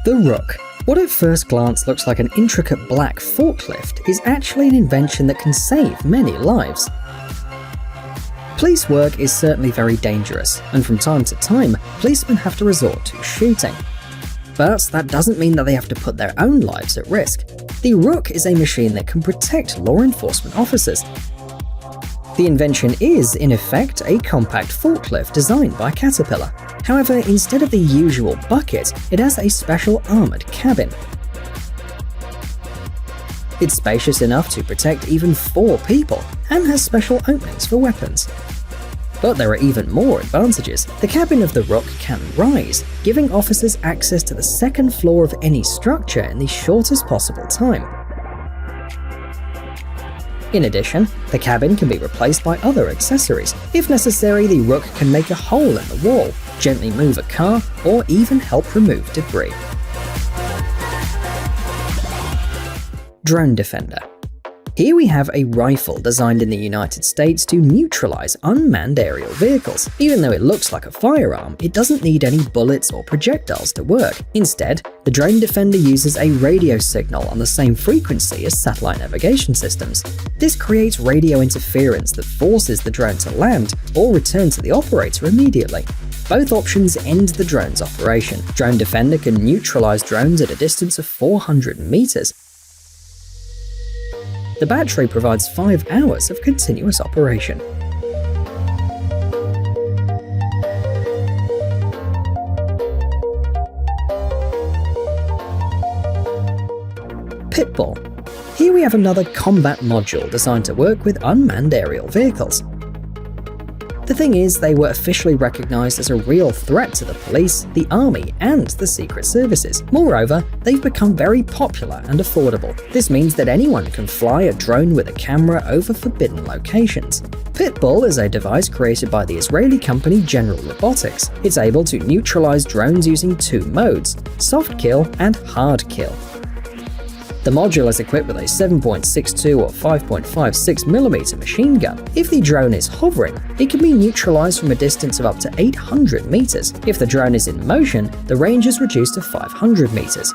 The Rook. What at first glance looks like an intricate black forklift is actually an invention that can save many lives. Police work is certainly very dangerous, and from time to time, policemen have to resort to shooting. But that doesn't mean that they have to put their own lives at risk. The Rook is a machine that can protect law enforcement officers. The invention is, in effect, a compact forklift designed by Caterpillar. However, instead of the usual bucket, it has a special armored cabin. It's spacious enough to protect even 4 people, and has special openings for weapons. But there are even more advantages. The cabin of the Rook can rise, giving officers access to the second floor of any structure in the shortest possible time. In addition, the cabin can be replaced by other accessories. If necessary, the Rook can make a hole in the wall, gently move a car, or even help remove debris. Drone Defender. Here we have a rifle designed in the United States to neutralize unmanned aerial vehicles. Even though it looks like a firearm, it doesn't need any bullets or projectiles to work. Instead, the Drone Defender uses a radio signal on the same frequency as satellite navigation systems. This creates radio interference that forces the drone to land or return to the operator immediately. Both options end the drone's operation. Drone Defender can neutralize drones at a distance of 400 meters. The battery provides 5 hours of continuous operation. Pitbull. Here we have another combat module designed to work with unmanned aerial vehicles. The thing is, they were officially recognized as a real threat to the police, the army, and the secret services. Moreover, they've become very popular and affordable. This means that anyone can fly a drone with a camera over forbidden locations. Pitbull is a device created by the Israeli company General Robotics. It's able to neutralize drones using 2 modes, soft kill and hard kill. The module is equipped with a 7.62 or 5.56mm machine gun. If the drone is hovering, it can be neutralized from a distance of up to 800 meters. If the drone is in motion, the range is reduced to 500 meters.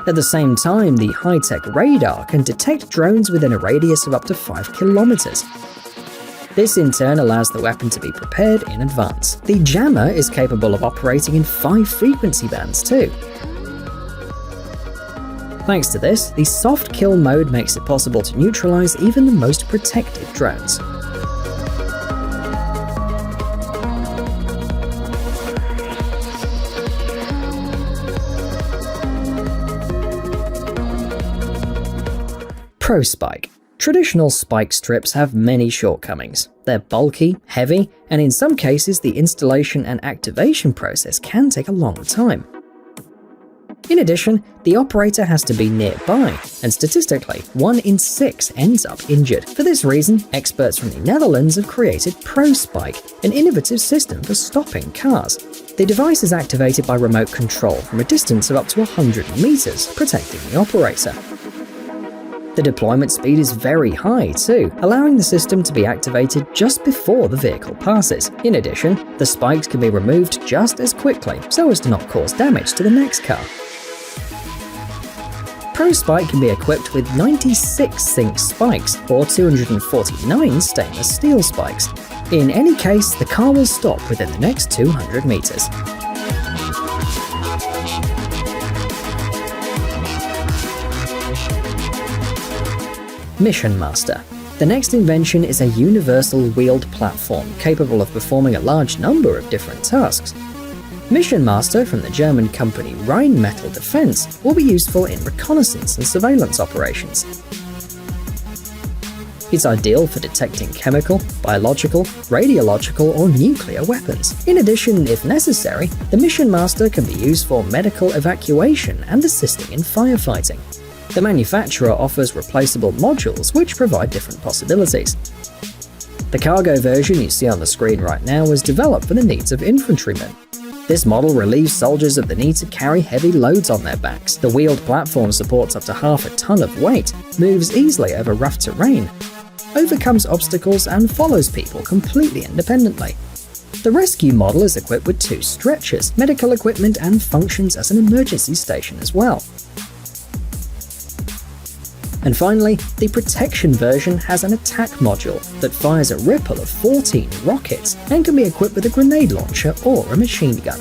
At the same time, the high-tech radar can detect drones within a radius of up to 5 kilometers. This in turn allows the weapon to be prepared in advance. The jammer is capable of operating in 5 frequency bands too. Thanks to this, the soft kill mode makes it possible to neutralize even the most protected drones. Pro Spike. Traditional spike strips have many shortcomings. They're bulky, heavy, and in some cases the installation and activation process can take a long time. In addition, the operator has to be nearby, and statistically, 1 in 6 ends up injured. For this reason, experts from the Netherlands have created Pro Spike, an innovative system for stopping cars. The device is activated by remote control from a distance of up to 100 meters, protecting the operator. The deployment speed is very high too, allowing the system to be activated just before the vehicle passes. In addition, the spikes can be removed just as quickly so as to not cause damage to the next car. Pro Spike can be equipped with 96 Thnks spikes or 249 stainless steel spikes. In any case, the car will stop within the next 200 meters. Mission Master. The next invention is a universal wheeled platform capable of performing a large number of different tasks. Mission Master from the German company Rheinmetall Defense will be useful in reconnaissance and surveillance operations. It's ideal for detecting chemical, biological, radiological, or nuclear weapons. In addition, if necessary, the Mission Master can be used for medical evacuation and assisting in firefighting. The manufacturer offers replaceable modules which provide different possibilities. The cargo version you see on the screen right now was developed for the needs of infantrymen. This model relieves soldiers of the need to carry heavy loads on their backs. The wheeled platform supports up to half a ton of weight, moves easily over rough terrain, overcomes obstacles, and follows people completely independently. The rescue model is equipped with 2 stretchers, medical equipment, and functions as an emergency station as well. And finally, the protection version has an attack module that fires a ripple of 14 rockets and can be equipped with a grenade launcher or a machine gun.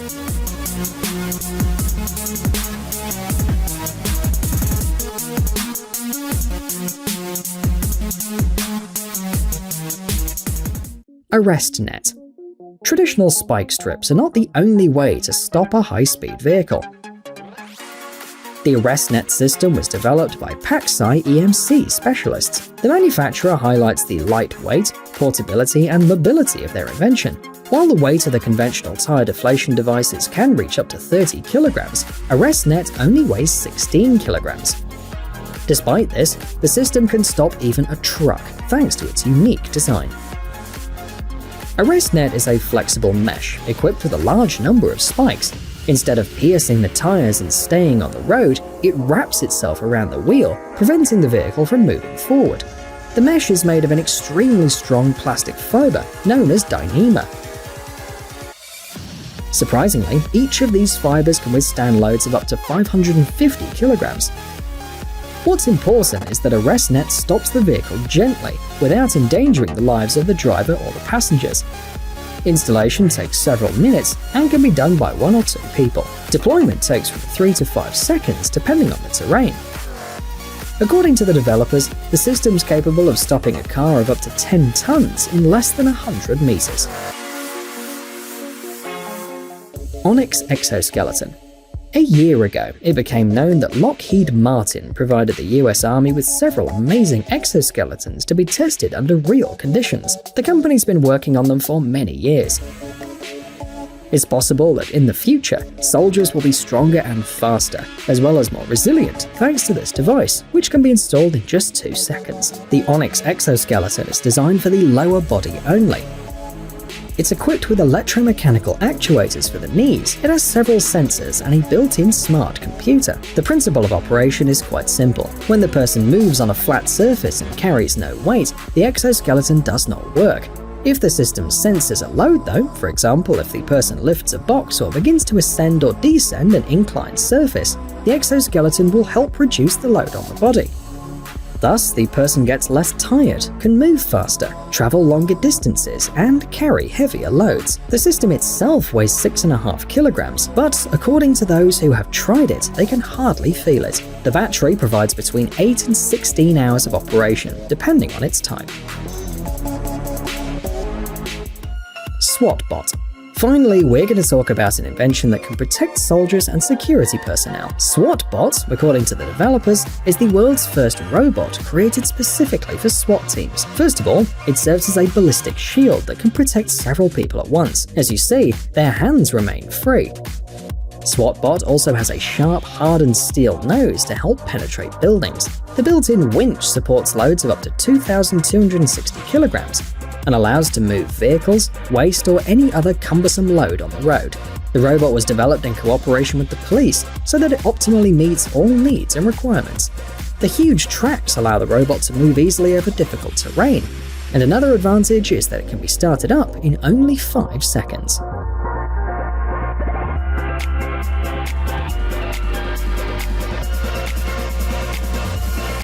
Arrest net. Traditional spike strips are not the only way to stop a high-speed vehicle. The arrest net system was developed by PacSci EMC specialists. The manufacturer highlights the lightweight, portability, and mobility of their invention. While the weight of the conventional tire deflation devices can reach up to 30 kilograms, arrest net only weighs 16 kilograms. Despite this, the system can stop even a truck thanks to its unique design. Arrest net is a flexible mesh equipped with a large number of spikes. Instead of piercing the tires and staying on the road, it wraps itself around the wheel, preventing the vehicle from moving forward. The mesh is made of an extremely strong plastic fiber known as Dyneema. Surprisingly, each of these fibers can withstand loads of up to 550 kilograms. What's important is that arrest net stops the vehicle gently, without endangering the lives of the driver or the passengers. Installation takes several minutes and can be done by 1 or 2 people. Deployment takes from 3 to 5 seconds depending on the terrain. According to the developers, the system's capable of stopping a car of up to 10 tons in less than 100 meters. Onyx exoskeleton. A year ago, it became known that Lockheed Martin provided the US Army with several amazing exoskeletons to be tested under real conditions. The company's been working on them for many years. It's possible that in the future, soldiers will be stronger and faster, as well as more resilient, thanks to this device, which can be installed in just 2 seconds. The Onyx exoskeleton is designed for the lower body only. It's equipped with electromechanical actuators for the knees. It has several sensors and a built-in smart computer. The principle of operation is quite simple. When the person moves on a flat surface and carries no weight, the exoskeleton does not work. If the system senses a load though, for example if the person lifts a box or begins to ascend or descend an inclined surface, the exoskeleton will help reduce the load on the body. Thus, the person gets less tired, can move faster, travel longer distances, and carry heavier loads. The system itself weighs 6.5 kilograms, but according to those who have tried it, they can hardly feel it. The battery provides between 8 and 16 hours of operation, depending on its type. SWat-bot. Finally, we're going to talk about an invention that can protect soldiers and security personnel. SWat-bot, according to the developers, is the world's first robot created specifically for SWAT teams. First of all, it serves as a ballistic shield that can protect several people at once. As you see, their hands remain free. SWat-bot also has a sharp, hardened steel nose to help penetrate buildings. The built-in winch supports loads of up to 2,260 kilograms, and allows to move vehicles, waste, or any other cumbersome load on the road. The robot was developed in cooperation with the police so that it optimally meets all needs and requirements. The huge tracks allow the robot to move easily over difficult terrain, and another advantage is that it can be started up in only 5 seconds.